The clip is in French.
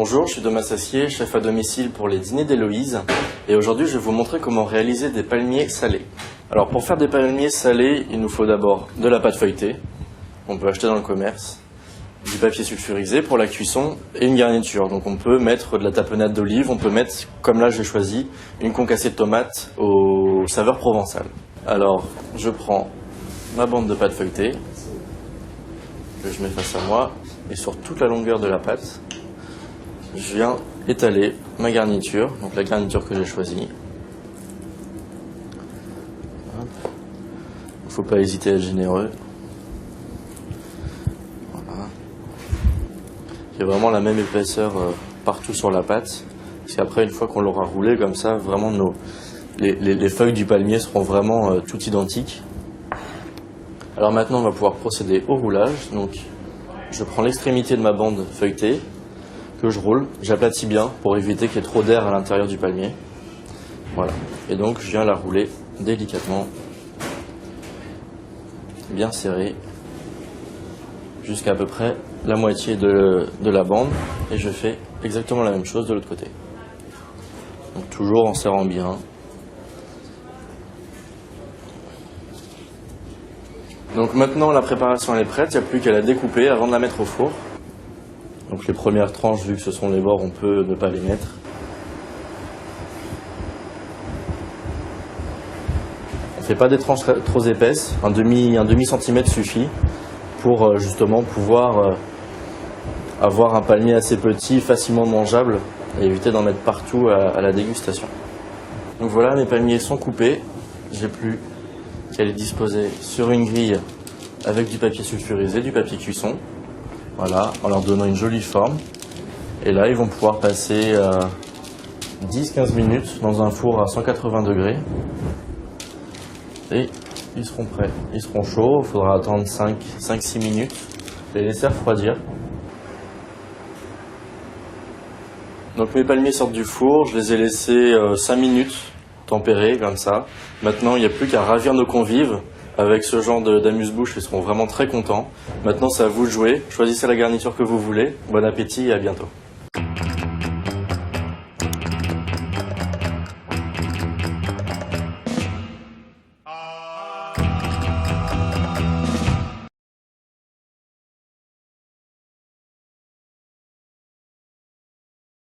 Bonjour, je suis Thomas Sassier, chef à domicile pour les dîners d'Héloïse. Et aujourd'hui, je vais vous montrer comment réaliser des palmiers salés. Alors, pour faire des palmiers salés, il nous faut d'abord de la pâte feuilletée, qu'on peut acheter dans le commerce, du papier sulfurisé pour la cuisson et une garniture. Donc, on peut mettre de la tapenade d'olive, on peut mettre, comme là j'ai choisi, une concassée de tomates aux saveurs provençales. Alors, je prends ma bande de pâte feuilletée, que je mets face à moi, et sur toute la longueur de la pâte, je viens étaler ma garniture, donc la garniture que j'ai choisie. Il ne faut pas hésiter à être généreux. Voilà. Il y a vraiment la même épaisseur partout sur la pâte, parce qu'après, une fois qu'on l'aura roulé comme ça, vraiment les feuilles du palmier seront vraiment toutes identiques. Alors maintenant, on va pouvoir procéder au roulage. Donc, je prends l'extrémité de ma bande feuilletée, que je roule, j'aplatis bien pour éviter qu'il y ait trop d'air à l'intérieur du palmier. Voilà. Et donc, je viens la rouler délicatement, bien serrée, jusqu'à peu près la moitié de la bande. Et je fais exactement la même chose de l'autre côté. Donc, toujours en serrant bien. Donc maintenant, la préparation elle est prête, il n'y a plus qu'à la découper avant de la mettre au four. Donc les premières tranches, vu que ce sont les bords, on peut ne pas les mettre. On ne fait pas des tranches trop épaisses, un demi centimètre suffit pour justement pouvoir avoir un palmier assez petit, facilement mangeable, et éviter d'en mettre partout à la dégustation. Donc voilà, mes palmiers sont coupés, j'ai plus qu'à les disposer sur une grille avec du papier sulfurisé, du papier cuisson. Voilà, en leur donnant une jolie forme. Et là, ils vont pouvoir passer 10-15 minutes dans un four à 180 degrés. Et ils seront prêts. Ils seront chauds, il faudra attendre 5-6 minutes, les laisser refroidir. Donc mes palmiers sortent du four, je les ai laissés 5 minutes tempérés comme ça. Maintenant, il n'y a plus qu'à ravir nos convives. Avec ce genre d'amuse-bouche, ils seront vraiment très contents. Maintenant, c'est à vous de jouer. Choisissez la garniture que vous voulez. Bon appétit et à bientôt.